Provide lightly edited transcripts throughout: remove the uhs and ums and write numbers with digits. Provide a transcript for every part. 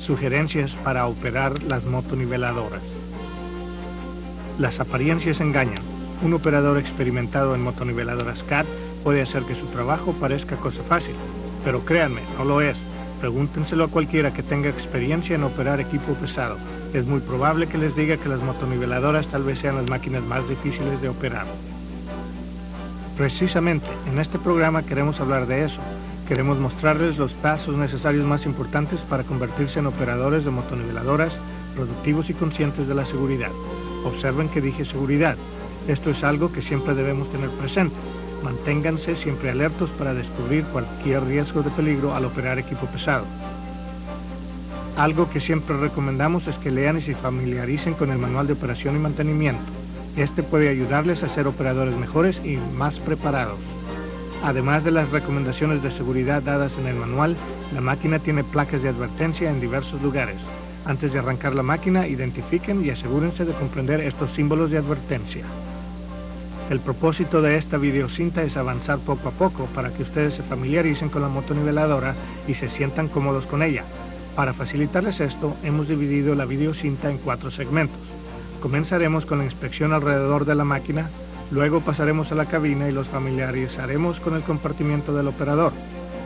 Sugerencias para operar las motoniveladoras. Las apariencias engañan. Un operador experimentado en motoniveladoras CAT puede hacer que su trabajo parezca cosa fácil, pero créanme, no lo es. Pregúntenselo a cualquiera que tenga experiencia en operar equipo pesado. Es muy probable que les diga que las motoniveladoras tal vez sean las máquinas más difíciles de operar. Precisamente, en este programa queremos hablar de eso. Queremos mostrarles los pasos necesarios más importantes para convertirse en operadores de motoniveladoras productivos y conscientes de la seguridad. Observen que dije seguridad. Esto es algo que siempre debemos tener presente. Manténganse siempre alertos para descubrir cualquier riesgo de peligro al operar equipo pesado. Algo que siempre recomendamos es que lean y se familiaricen con el manual de operación y mantenimiento. Este puede ayudarles a ser operadores mejores y más preparados. Además de las recomendaciones de seguridad dadas en el manual, la máquina tiene placas de advertencia en diversos lugares. Antes de arrancar la máquina, identifiquen y asegúrense de comprender estos símbolos de advertencia. El propósito de esta videocinta es avanzar poco a poco para que ustedes se familiaricen con la motoniveladora y se sientan cómodos con ella. Para facilitarles esto, hemos dividido la videocinta en 4 segmentos. Comenzaremos con la inspección alrededor de la máquina, luego pasaremos a la cabina y los familiarizaremos con el compartimiento del operador.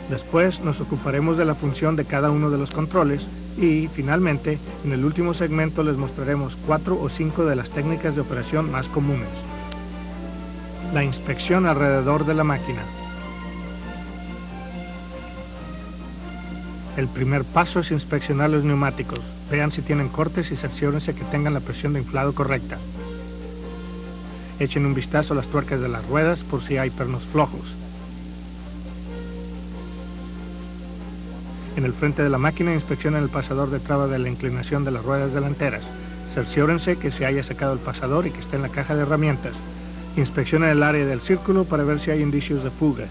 Después nos ocuparemos de la función de cada uno de los controles y, finalmente, en el último segmento les mostraremos 4 o 5 de las técnicas de operación más comunes. La inspección alrededor de la máquina. El primer paso es inspeccionar los neumáticos. Vean si tienen cortes y cerciórense que tengan la presión de inflado correcta. Echen un vistazo a las tuercas de las ruedas por si hay pernos flojos. En el frente de la máquina inspeccionen el pasador de traba de la inclinación de las ruedas delanteras. Cerciórense que se haya secado el pasador y que esté en la caja de herramientas. Inspeccionen el área del círculo para ver si hay indicios de fugas.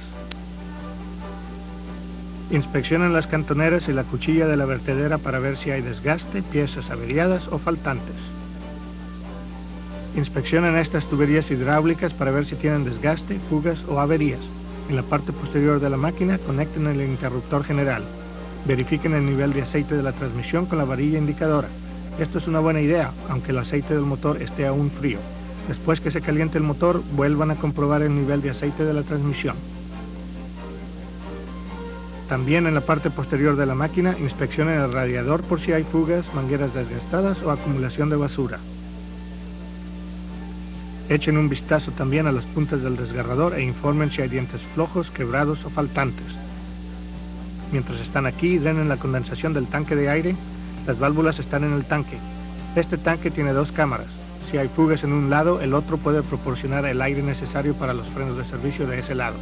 Inspeccionen las cantoneras y la cuchilla de la vertedera para ver si hay desgaste, piezas averiadas o faltantes. Inspeccionen estas tuberías hidráulicas para ver si tienen desgaste, fugas o averías. En la parte posterior de la máquina conecten el interruptor general. Verifiquen el nivel de aceite de la transmisión con la varilla indicadora. Esto es una buena idea, aunque el aceite del motor esté aún frío. Después que se caliente el motor, vuelvan a comprobar el nivel de aceite de la transmisión. También en la parte posterior de la máquina, inspeccionen el radiador por si hay fugas, mangueras desgastadas o acumulación de basura. Echen un vistazo también a las puntas del desgarrador e informen si hay dientes flojos, quebrados o faltantes. Mientras están aquí, drenen la condensación del tanque de aire. Las válvulas están en el tanque. Este tanque tiene 2 cámaras. Si hay fugas en un lado, el otro puede proporcionar el aire necesario para los frenos de servicio de ese lado.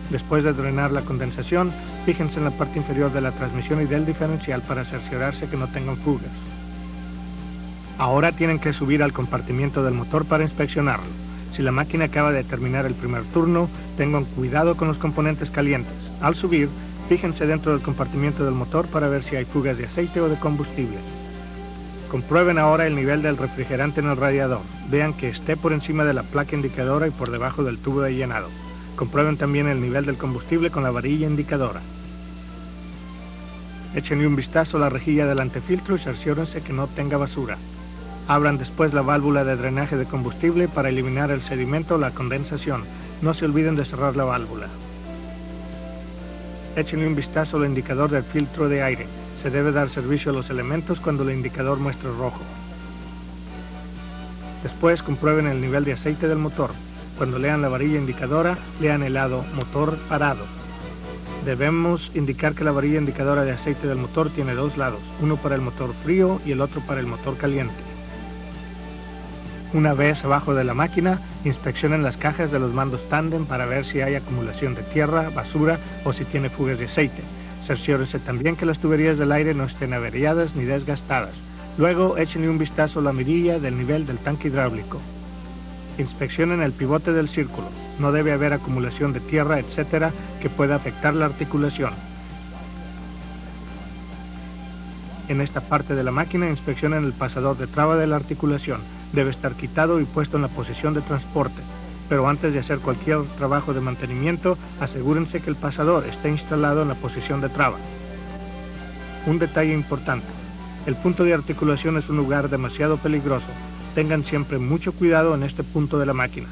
Después de drenar la condensación, fíjense en la parte inferior de la transmisión y del diferencial para cerciorarse que no tengan fugas. Ahora tienen que subir al compartimiento del motor para inspeccionarlo. Si la máquina acaba de terminar el primer turno, tengan cuidado con los componentes calientes. Al subir, fíjense dentro del compartimiento del motor para ver si hay fugas de aceite o de combustible. Comprueben ahora el nivel del refrigerante en el radiador. Vean que esté por encima de la placa indicadora y por debajo del tubo de llenado. Comprueben también el nivel del combustible con la varilla indicadora. Échenle un vistazo a la rejilla del antefiltro y cerciórense que no tenga basura. Abran después la válvula de drenaje de combustible para eliminar el sedimento o la condensación. No se olviden de cerrar la válvula. Échenle un vistazo al indicador del filtro de aire. Se debe dar servicio a los elementos cuando el indicador muestre rojo. Después comprueben el nivel de aceite del motor. Cuando lean la varilla indicadora, lean el lado motor parado. Debemos indicar que la varilla indicadora de aceite del motor tiene 2 lados, uno para el motor frío y el otro para el motor caliente. Una vez abajo de la máquina, inspeccionen las cajas de los mandos tándem para ver si hay acumulación de tierra, basura o si tiene fugas de aceite. Cerciórense también que las tuberías del aire no estén averiadas ni desgastadas. Luego, échenle un vistazo a la mirilla del nivel del tanque hidráulico. Inspeccionen el pivote del círculo. No debe haber acumulación de tierra, etc., que pueda afectar la articulación. En esta parte de la máquina, inspeccionen el pasador de traba de la articulación. Debe estar quitado y puesto en la posición de transporte. Pero antes de hacer cualquier trabajo de mantenimiento, asegúrense que el pasador esté instalado en la posición de traba. Un detalle importante: el punto de articulación es un lugar demasiado peligroso. Tengan siempre mucho cuidado en este punto de la máquina.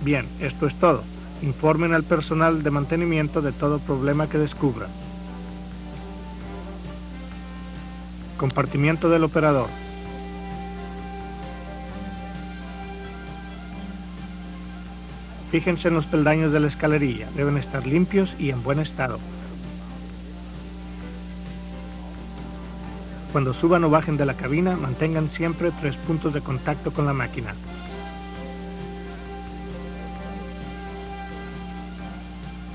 Bien, esto es todo. Informen al personal de mantenimiento de todo problema que descubran. Compartimiento del operador. Fíjense en los peldaños de la escalerilla. Deben estar limpios y en buen estado. Cuando suban o bajen de la cabina, mantengan siempre 3 puntos de contacto con la máquina.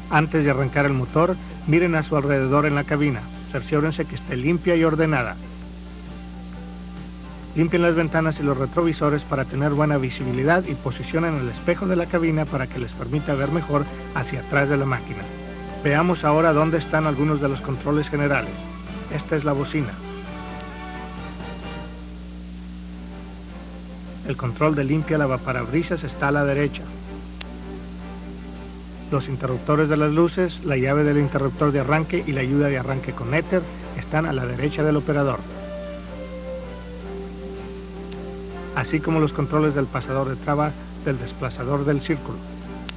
Antes de arrancar el motor, miren a su alrededor en la cabina. Cerciórense que esté limpia y ordenada. Limpien las ventanas y los retrovisores para tener buena visibilidad y posicionen el espejo de la cabina para que les permita ver mejor hacia atrás de la máquina. Veamos ahora dónde están algunos de los controles generales. Esta es la bocina. El control de limpia lavaparabrisas está a la derecha. Los interruptores de las luces, la llave del interruptor de arranque y la ayuda de arranque con éter están a la derecha del operador. Así como los controles del pasador de traba del desplazador del círculo.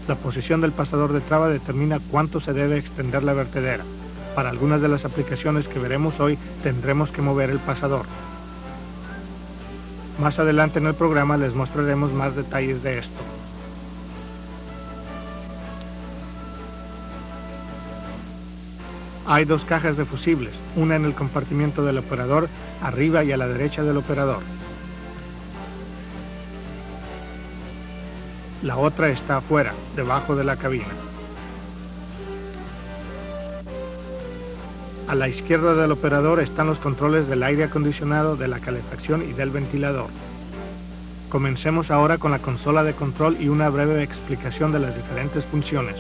La posición del pasador de traba determina cuánto se debe extender la vertedera. Para algunas de las aplicaciones que veremos hoy tendremos que mover el pasador. Más adelante en el programa les mostraremos más detalles de esto. Hay 2 cajas de fusibles, una en el compartimiento del operador, arriba y a la derecha del operador. La otra está afuera, debajo de la cabina. A la izquierda del operador están los controles del aire acondicionado, de la calefacción y del ventilador. Comencemos ahora con la consola de control y una breve explicación de las diferentes funciones.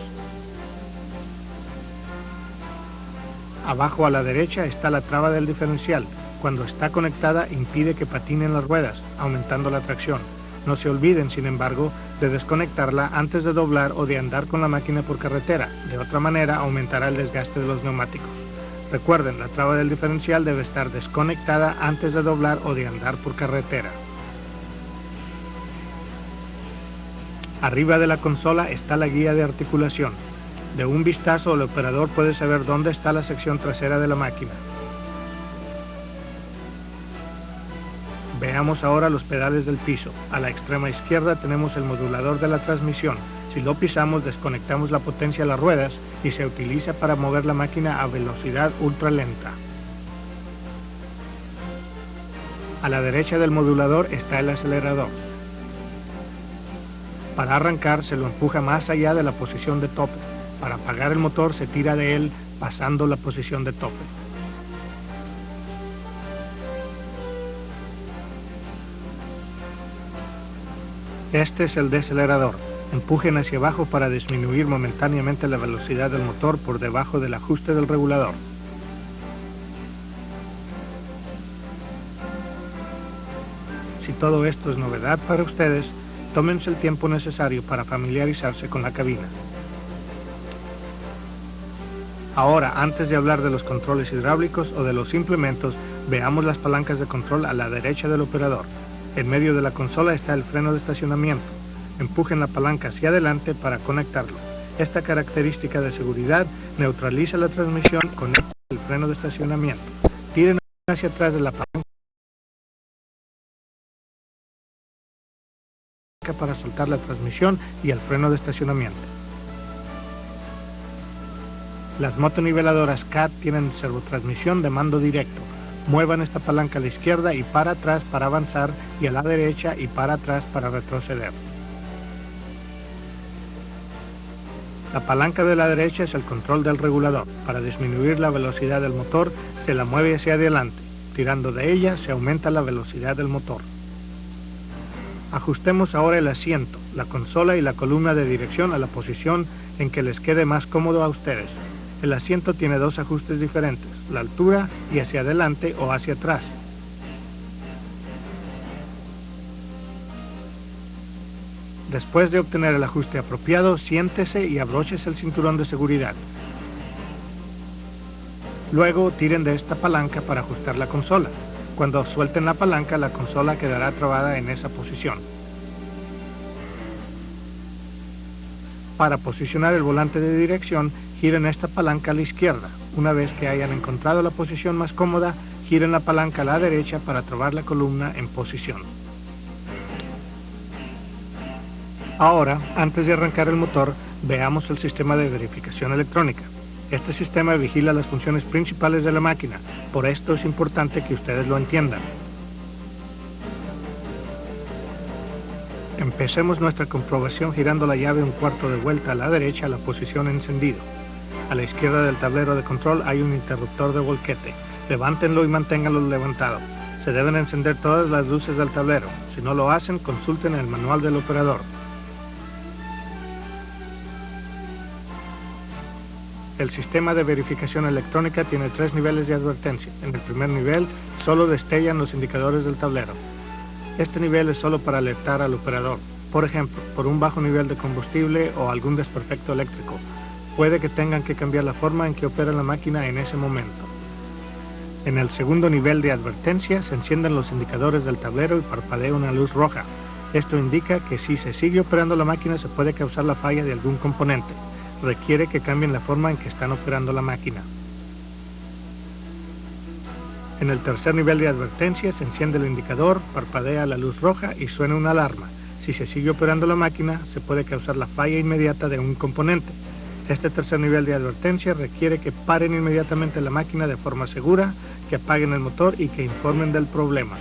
Abajo a la derecha está la traba del diferencial. Cuando está conectada impide que patinen las ruedas, aumentando la tracción. No se olviden, sin embargo, de desconectarla antes de doblar o de andar con la máquina por carretera. De otra manera, aumentará el desgaste de los neumáticos. Recuerden, la traba del diferencial debe estar desconectada antes de doblar o de andar por carretera. Arriba de la consola está la guía de articulación. De un vistazo, el operador puede saber dónde está la sección trasera de la máquina. Veamos ahora los pedales del piso. A la extrema izquierda tenemos el modulador de la transmisión. Si lo pisamos, desconectamos la potencia de las ruedas y se utiliza para mover la máquina a velocidad ultra lenta. A la derecha del modulador está el acelerador. Para arrancar se lo empuja más allá de la posición de tope. Para apagar el motor se tira de él pasando la posición de tope. Este es el decelerador. Empujen hacia abajo para disminuir momentáneamente la velocidad del motor por debajo del ajuste del regulador. Si todo esto es novedad para ustedes, tómense el tiempo necesario para familiarizarse con la cabina. Ahora, antes de hablar de los controles hidráulicos o de los implementos, veamos las palancas de control a la derecha del operador. En medio de la consola está el freno de estacionamiento. Empujen la palanca hacia adelante para conectarlo. Esta característica de seguridad neutraliza la transmisión y conecta el freno de estacionamiento. Tiren hacia atrás de la palanca para soltar la transmisión y el freno de estacionamiento. Las motoniveladoras CAT tienen servotransmisión de mando directo. Muevan esta palanca a la izquierda y para atrás para avanzar y a la derecha y para atrás para retroceder. La palanca de la derecha es el control del regulador. Para disminuir la velocidad del motor se la mueve hacia adelante. Tirando de ella se aumenta la velocidad del motor. Ajustemos ahora el asiento, la consola y la columna de dirección a la posición en que les quede más cómodo a ustedes. El asiento tiene 2 ajustes diferentes, la altura y hacia adelante o hacia atrás. Después de obtener el ajuste apropiado, siéntese y abróchese el cinturón de seguridad. Luego tiren de esta palanca para ajustar la consola. Cuando suelten la palanca, la consola quedará trabada en esa posición. Para posicionar el volante de dirección, giren esta palanca a la izquierda. Una vez que hayan encontrado la posición más cómoda, giren la palanca a la derecha para trabar la columna en posición. Ahora, antes de arrancar el motor, veamos el sistema de verificación electrónica. Este sistema vigila las funciones principales de la máquina, por esto es importante que ustedes lo entiendan. Empecemos nuestra comprobación girando la llave un cuarto de vuelta a la derecha a la posición encendido. A la izquierda del tablero de control hay un interruptor de volquete. Levántenlo y manténganlo levantado. Se deben encender todas las luces del tablero. Si no lo hacen, consulten el manual del operador. El sistema de verificación electrónica tiene 3 niveles de advertencia. En el primer nivel, solo destellan los indicadores del tablero. Este nivel es solo para alertar al operador. Por ejemplo, por un bajo nivel de combustible o algún desperfecto eléctrico. Puede que tengan que cambiar la forma en que opera la máquina en ese momento. En el segundo nivel de advertencia, se encienden los indicadores del tablero y parpadea una luz roja. Esto indica que si se sigue operando la máquina, se puede causar la falla de algún componente. Requiere que cambien la forma en que están operando la máquina. En el tercer nivel de advertencia se enciende el indicador, parpadea la luz roja y suena una alarma. Si se sigue operando la máquina, se puede causar la falla inmediata de un componente. Este tercer nivel de advertencia requiere que paren inmediatamente la máquina de forma segura, que apaguen el motor y que informen del problema.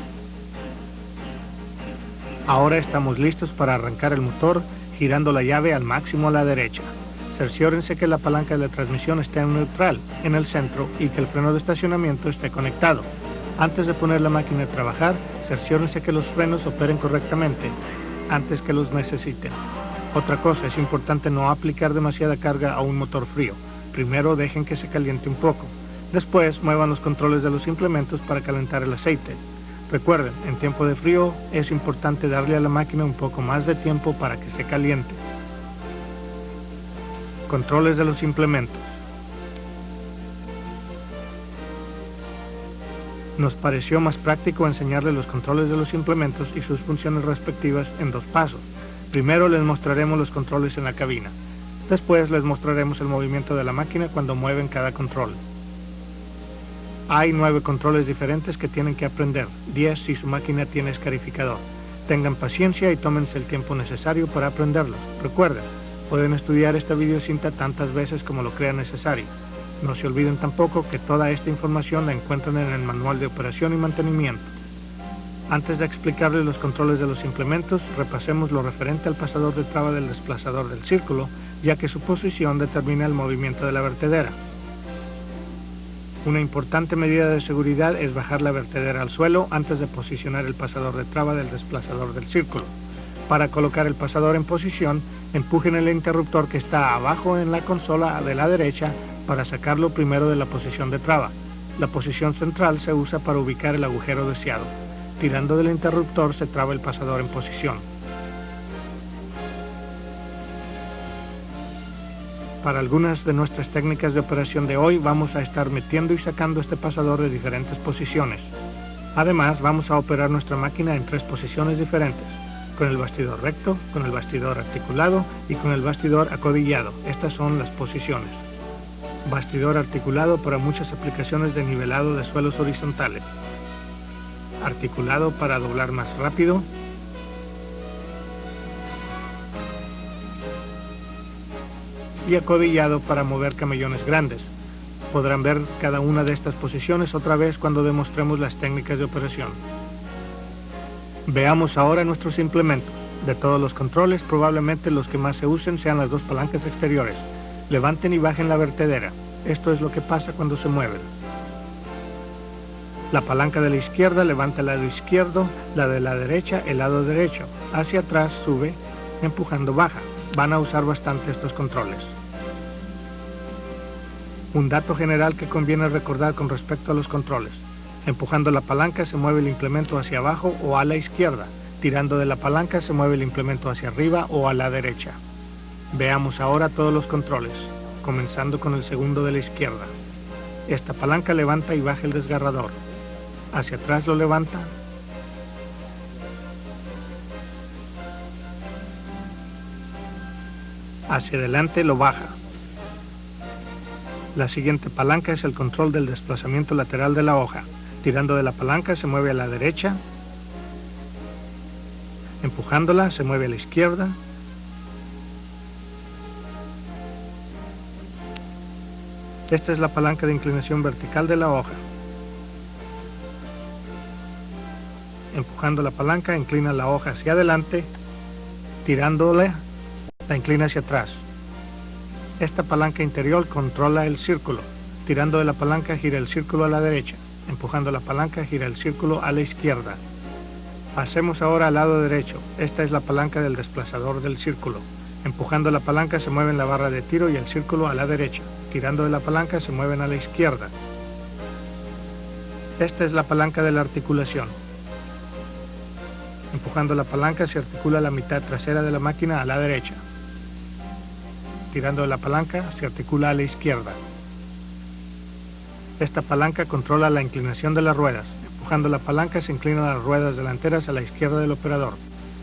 Ahora estamos listos para arrancar el motor girando la llave al máximo a la derecha. Cerciórense que la palanca de la transmisión esté en neutral, en el centro, y que el freno de estacionamiento esté conectado. Antes de poner la máquina a trabajar, cerciórense que los frenos operen correctamente, antes que los necesiten. Otra cosa, es importante no aplicar demasiada carga a un motor frío. Primero dejen que se caliente un poco. Después, muevan los controles de los implementos para calentar el aceite. Recuerden, en tiempo de frío es importante darle a la máquina un poco más de tiempo para que se caliente. Controles de los implementos. Nos pareció más práctico enseñarles los controles de los implementos y sus funciones respectivas en 2 pasos. Primero les mostraremos los controles en la cabina. Después les mostraremos el movimiento de la máquina cuando mueven cada control. Hay 9 controles diferentes que tienen que aprender, 10 si su máquina tiene escarificador. Tengan paciencia y tómense el tiempo necesario para aprenderlos. Recuerden, pueden estudiar esta videocinta tantas veces como lo crean necesario. No se olviden tampoco que toda esta información la encuentran en el manual de operación y mantenimiento. Antes de explicarles los controles de los implementos, repasemos lo referente al pasador de traba del desplazador del círculo, ya que su posición determina el movimiento de la vertedera. Una importante medida de seguridad es bajar la vertedera al suelo antes de posicionar el pasador de traba del desplazador del círculo. Para colocar el pasador en posición, empujen el interruptor que está abajo en la consola de la derecha para sacarlo primero de la posición de traba. La posición central se usa para ubicar el agujero deseado. Tirando del interruptor se traba el pasador en posición. Para algunas de nuestras técnicas de operación de hoy vamos a estar metiendo y sacando este pasador de diferentes posiciones. Además, vamos a operar nuestra máquina en 3 posiciones diferentes, con el bastidor recto, con el bastidor articulado y con el bastidor acodillado. Estas son las posiciones. Bastidor articulado para muchas aplicaciones de nivelado de suelos horizontales. Articulado para doblar más rápido. Y acodillado para mover camellones grandes. Podrán ver cada una de estas posiciones otra vez cuando demostremos las técnicas de operación. Veamos ahora nuestros implementos. De todos los controles, probablemente los que más se usen sean las 2 palancas exteriores. Levanten y bajen la vertedera. Esto es lo que pasa cuando se mueven. La palanca de la izquierda levanta el lado izquierdo, la de la derecha el lado derecho. Hacia atrás sube, empujando baja. Van a usar bastante estos controles. Un dato general que conviene recordar con respecto a los controles. Empujando la palanca se mueve el implemento hacia abajo o a la izquierda. Tirando de la palanca se mueve el implemento hacia arriba o a la derecha. Veamos ahora todos los controles, comenzando con el segundo de la izquierda. Esta palanca levanta y baja el desgarrador. Hacia atrás lo levanta. Hacia adelante lo baja. La siguiente palanca es el control del desplazamiento lateral de la hoja. Tirando de la palanca se mueve a la derecha. Empujándola se mueve a la izquierda. Esta es la palanca de inclinación vertical de la hoja. Empujando la palanca, inclina la hoja hacia adelante. Tirándola, la inclina hacia atrás. Esta palanca interior controla el círculo. Tirando de la palanca, gira el círculo a la derecha. Empujando la palanca, gira el círculo a la izquierda. Pasemos ahora al lado derecho. Esta es la palanca del desplazador del círculo. Empujando la palanca se mueven la barra de tiro y el círculo a la derecha. Tirando de la palanca se mueven a la izquierda. Esta es la palanca de la articulación. Empujando la palanca se articula la mitad trasera de la máquina a la derecha. Tirando de la palanca se articula a la izquierda. Esta palanca controla la inclinación de las ruedas. Empujando la palanca se inclinan las ruedas delanteras a la izquierda del operador.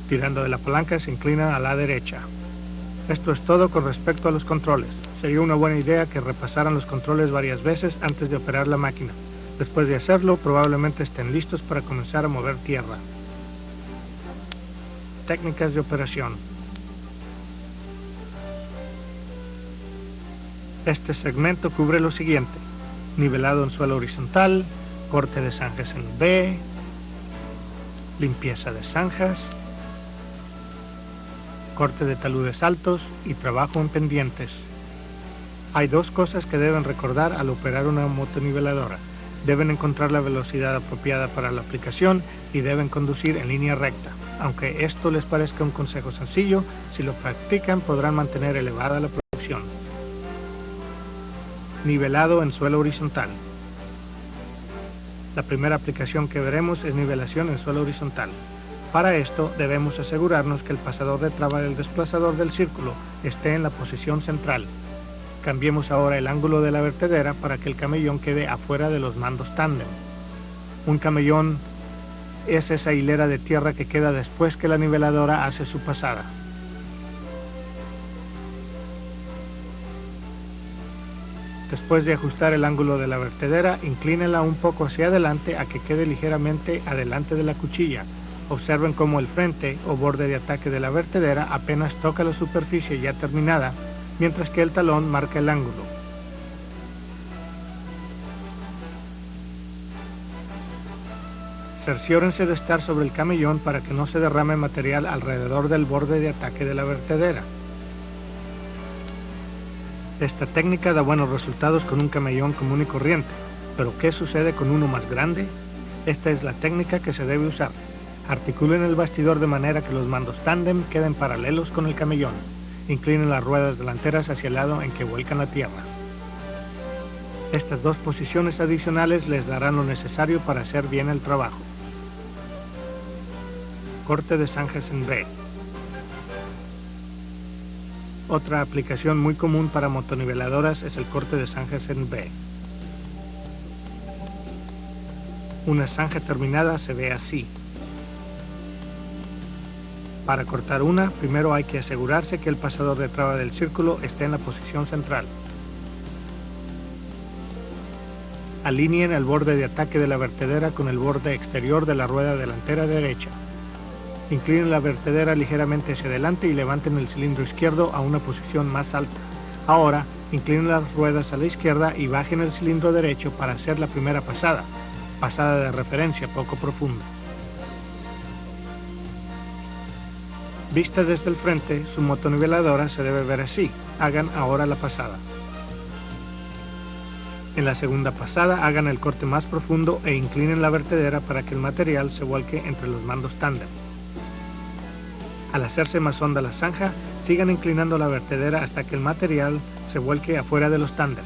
Tirando de la palanca se inclinan a la derecha. Esto es todo con respecto a los controles. Sería una buena idea que repasaran los controles varias veces antes de operar la máquina. Después de hacerlo, probablemente estén listos para comenzar a mover tierra. Técnicas de operación. Este segmento cubre lo siguiente: nivelado en suelo horizontal, corte de zanjas en B, limpieza de zanjas, corte de taludes altos y trabajo en pendientes. Hay dos cosas que deben recordar al operar una motoniveladora. Deben encontrar la velocidad apropiada para la aplicación y deben conducir en línea recta. Aunque esto les parezca un consejo sencillo, si lo practican podrán mantener elevada la producción. Nivelado en suelo horizontal. La primera aplicación que veremos es nivelación en suelo horizontal. Para esto debemos asegurarnos que el pasador de traba del desplazador del círculo esté en la posición central. Cambiemos ahora el ángulo de la vertedera para que el camellón quede afuera de los mandos tándem. Un camellón es esa hilera de tierra que queda después que la niveladora hace su pasada. Después de ajustar el ángulo de la vertedera, inclínela un poco hacia adelante a que quede ligeramente adelante de la cuchilla. Observen cómo el frente o borde de ataque de la vertedera apenas toca la superficie ya terminada, mientras que el talón marca el ángulo. Cerciórense de estar sobre el camellón para que no se derrame material alrededor del borde de ataque de la vertedera. Esta técnica da buenos resultados con un camellón común y corriente, pero ¿qué sucede con uno más grande? Esta es la técnica que se debe usar. Articulen el bastidor de manera que los mandos tándem queden paralelos con el camellón. Inclinen las ruedas delanteras hacia el lado en que vuelcan la tierra. Estas dos posiciones adicionales les darán lo necesario para hacer bien el trabajo. Corte de zanjas en B. Otra aplicación muy común para motoniveladoras es el corte de zanjas en B. Una zanja terminada se ve así. Para cortar una, primero hay que asegurarse que el pasador de traba del círculo esté en la posición central. Alineen el borde de ataque de la vertedera con el borde exterior de la rueda delantera derecha. Inclinen la vertedera ligeramente hacia adelante y levanten el cilindro izquierdo a una posición más alta. Ahora, inclinen las ruedas a la izquierda y bajen el cilindro derecho para hacer la primera pasada de referencia poco profunda. Vista desde el frente, su motoniveladora se debe ver así. Hagan ahora la pasada. En la segunda pasada, hagan el corte más profundo e inclinen la vertedera para que el material se vuelque entre los mandos tándem. Al hacerse más honda la zanja, sigan inclinando la vertedera hasta que el material se vuelque afuera de los tándem.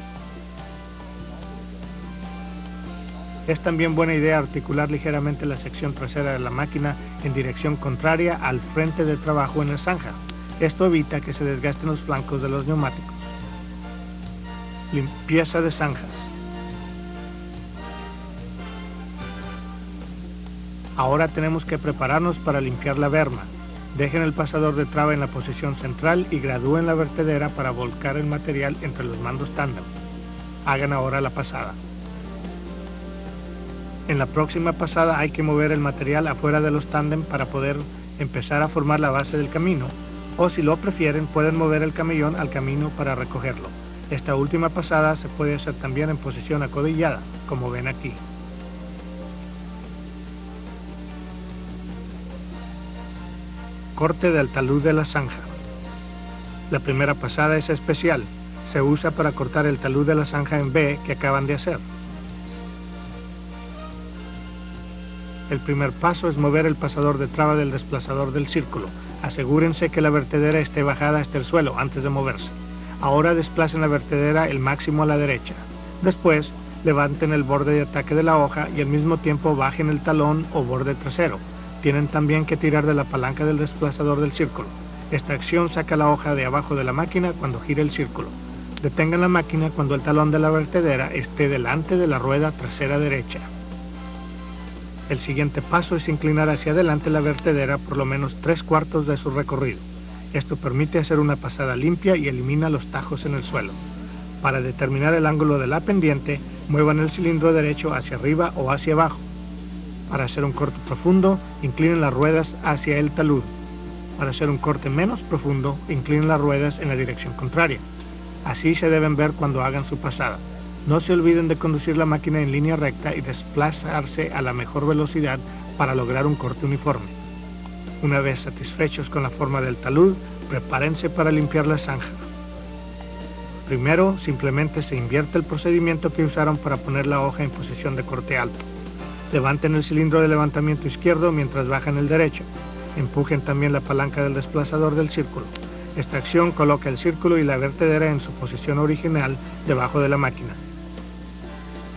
Es también buena idea articular ligeramente la sección trasera de la máquina en dirección contraria al frente de trabajo en la zanja. Esto evita que se desgasten los flancos de los neumáticos. Limpieza de zanjas. Ahora tenemos que prepararnos para limpiar la berma. Dejen el pasador de traba en la posición central y gradúen la vertedera para volcar el material entre los mandos tándem. Hagan ahora la pasada. En la próxima pasada hay que mover el material afuera de los tándem para poder empezar a formar la base del camino, o si lo prefieren pueden mover el camellón al camino para recogerlo. Esta última pasada se puede hacer también en posición acodillada, como ven aquí. Corte del talud de la zanja. La primera pasada es especial. Se usa para cortar el talud de la zanja en B que acaban de hacer. El primer paso es mover el pasador de traba del desplazador del círculo. Asegúrense que la vertedera esté bajada hasta el suelo antes de moverse. Ahora desplacen la vertedera el máximo a la derecha. Después, levanten el borde de ataque de la hoja y al mismo tiempo bajen el talón o borde trasero. Tienen también que tirar de la palanca del desplazador del círculo. Esta acción saca la hoja de abajo de la máquina cuando gire el círculo. Detengan la máquina cuando el talón de la vertedera esté delante de la rueda trasera derecha. El siguiente paso es inclinar hacia adelante la vertedera por lo menos 3/4 de su recorrido. Esto permite hacer una pasada limpia y elimina los tajos en el suelo. Para determinar el ángulo de la pendiente, muevan el cilindro derecho hacia arriba o hacia abajo. Para hacer un corte profundo, inclinen las ruedas hacia el talud. Para hacer un corte menos profundo, inclinen las ruedas en la dirección contraria. Así se deben ver cuando hagan su pasada. No se olviden de conducir la máquina en línea recta y desplazarse a la mejor velocidad para lograr un corte uniforme. Una vez satisfechos con la forma del talud, prepárense para limpiar la zanja. Primero, simplemente se invierte el procedimiento que usaron para poner la hoja en posición de corte alto. Levanten el cilindro de levantamiento izquierdo mientras bajan el derecho. Empujen también la palanca del desplazador del círculo. Esta acción coloca el círculo y la vertedera en su posición original debajo de la máquina.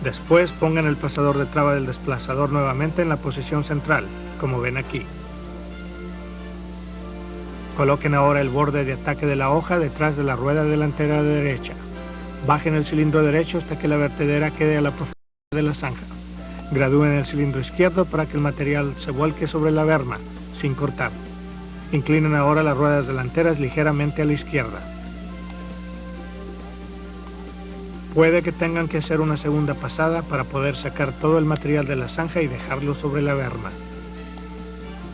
Después pongan el pasador de traba del desplazador nuevamente en la posición central, como ven aquí. Coloquen ahora el borde de ataque de la hoja detrás de la rueda delantera derecha. Bajen el cilindro derecho hasta que la vertedera quede a la profundidad de la zanja. Gradúen el cilindro izquierdo para que el material se vuelque sobre la berma, sin cortar. Inclinen ahora las ruedas delanteras ligeramente a la izquierda. Puede que tengan que hacer una segunda pasada para poder sacar todo el material de la zanja y dejarlo sobre la berma.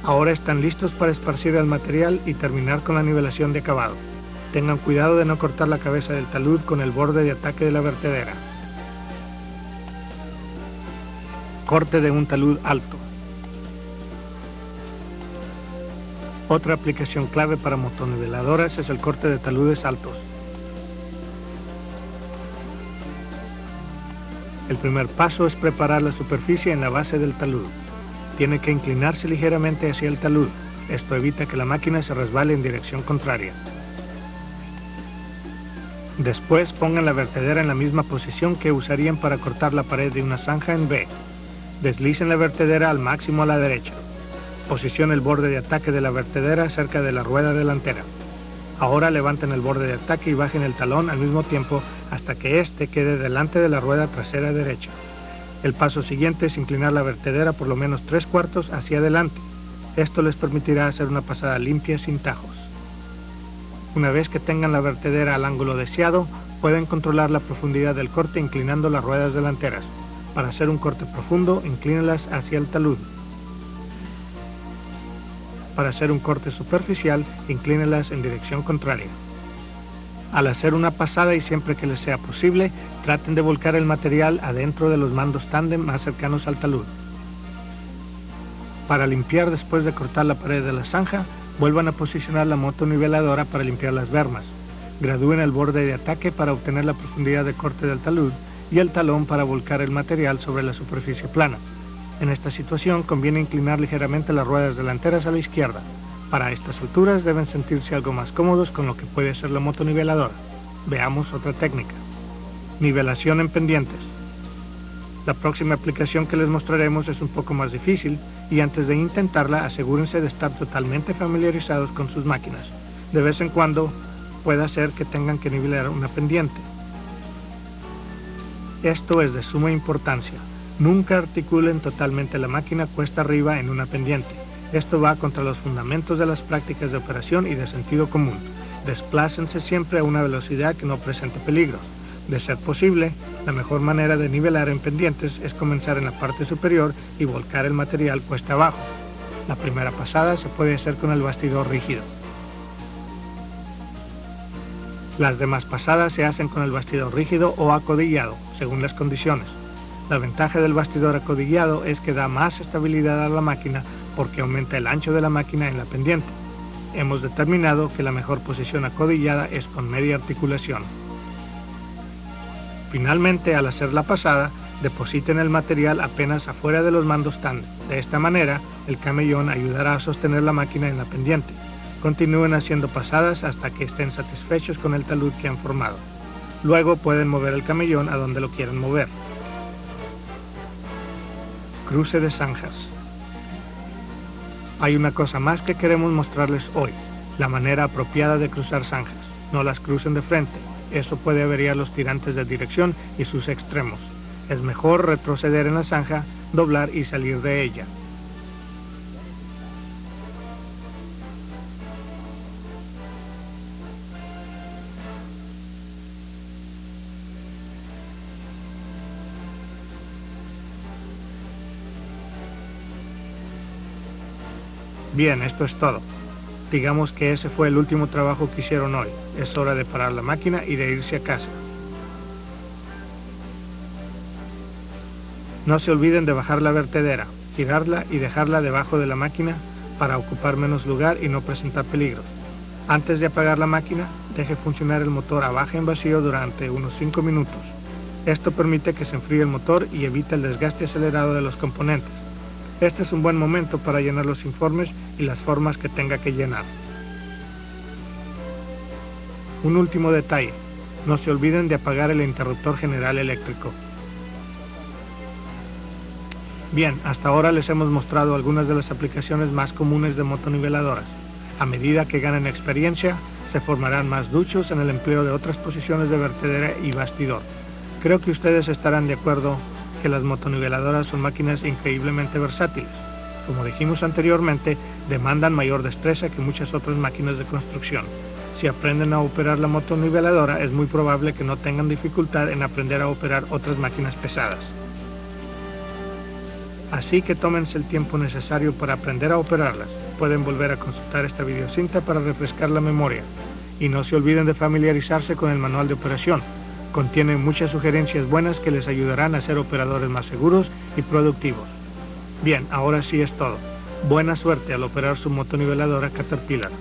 Ahora están listos para esparcir el material y terminar con la nivelación de acabado. Tengan cuidado de no cortar la cabeza del talud con el borde de ataque de la vertedera. Corte de un talud alto. Otra aplicación clave para motoniveladoras es el corte de taludes altos. El primer paso es preparar la superficie en la base del talud. Tiene que inclinarse ligeramente hacia el talud. Esto evita que la máquina se resbale en dirección contraria. Después pongan la vertedera en la misma posición que usarían para cortar la pared de una zanja en B. Deslicen la vertedera al máximo a la derecha. Posicione el borde de ataque de la vertedera cerca de la rueda delantera. Ahora levanten el borde de ataque y bajen el talón al mismo tiempo hasta que éste quede delante de la rueda trasera derecha. El paso siguiente es inclinar la vertedera por lo menos 3/4 hacia adelante. Esto les permitirá hacer una pasada limpia sin tajos. Una vez que tengan la vertedera al ángulo deseado, pueden controlar la profundidad del corte inclinando las ruedas delanteras. Para hacer un corte profundo, inclínenlas hacia el talud. Para hacer un corte superficial, inclínenlas en dirección contraria. Al hacer una pasada y siempre que les sea posible, traten de volcar el material adentro de los mandos tándem más cercanos al talud. Para limpiar después de cortar la pared de la zanja, vuelvan a posicionar la motoniveladora para limpiar las bermas. Gradúen el borde de ataque para obtener la profundidad de corte del talud y el talón para volcar el material sobre la superficie plana. En esta situación conviene inclinar ligeramente las ruedas delanteras a la izquierda. Para estas alturas deben sentirse algo más cómodos con lo que puede ser la motoniveladora. Veamos otra técnica. Nivelación en pendientes. La próxima aplicación que les mostraremos es un poco más difícil y antes de intentarla asegúrense de estar totalmente familiarizados con sus máquinas. De vez en cuando puede ser que tengan que nivelar una pendiente. Esto es de suma importancia. Nunca articulen totalmente la máquina cuesta arriba en una pendiente. Esto va contra los fundamentos de las prácticas de operación y de sentido común. Desplácense siempre a una velocidad que no presente peligros. De ser posible, la mejor manera de nivelar en pendientes es comenzar en la parte superior y volcar el material cuesta abajo. La primera pasada se puede hacer con el bastidor rígido. Las demás pasadas se hacen con el bastidor rígido o acodillado, según las condiciones. La ventaja del bastidor acodillado es que da más estabilidad a la máquina porque aumenta el ancho de la máquina en la pendiente. Hemos determinado que la mejor posición acodillada es con media articulación. Finalmente, al hacer la pasada, depositen el material apenas afuera de los mandos tándem. De esta manera, el camellón ayudará a sostener la máquina en la pendiente. Continúen haciendo pasadas hasta que estén satisfechos con el talud que han formado. Luego pueden mover el camellón a donde lo quieran mover. Cruce de zanjas. Hay una cosa más que queremos mostrarles hoy, la manera apropiada de cruzar zanjas. No las crucen de frente, eso puede averiar los tirantes de dirección y sus extremos. Es mejor retroceder en la zanja, doblar y salir de ella. Bien, esto es todo. Digamos que ese fue el último trabajo que hicieron hoy. Es hora de parar la máquina y de irse a casa. No se olviden de bajar la vertedera, girarla y dejarla debajo de la máquina para ocupar menos lugar y no presentar peligros. Antes de apagar la máquina, deje funcionar el motor a baja en vacío durante unos 5 minutos. Esto permite que se enfríe el motor y evita el desgaste acelerado de los componentes. Este es un buen momento para llenar los informes y las formas que tenga que llenar. Un último detalle, no se olviden de apagar el interruptor general eléctrico. Bien, hasta ahora les hemos mostrado algunas de las aplicaciones más comunes de motoniveladoras. A medida que ganen experiencia, se formarán más duchos en el empleo de otras posiciones de vertedera y bastidor. Creo que ustedes estarán de acuerdo que las motoniveladoras son máquinas increíblemente versátiles. Como dijimos anteriormente, demandan mayor destreza que muchas otras máquinas de construcción. Si aprenden a operar la motoniveladora, es muy probable que no tengan dificultad en aprender a operar otras máquinas pesadas. Así que tómense el tiempo necesario para aprender a operarlas. Pueden volver a consultar esta videocinta para refrescar la memoria. Y no se olviden de familiarizarse con el manual de operación. Contiene muchas sugerencias buenas que les ayudarán a ser operadores más seguros y productivos. Bien, ahora sí es todo. Buena suerte al operar su motoniveladora Caterpillar.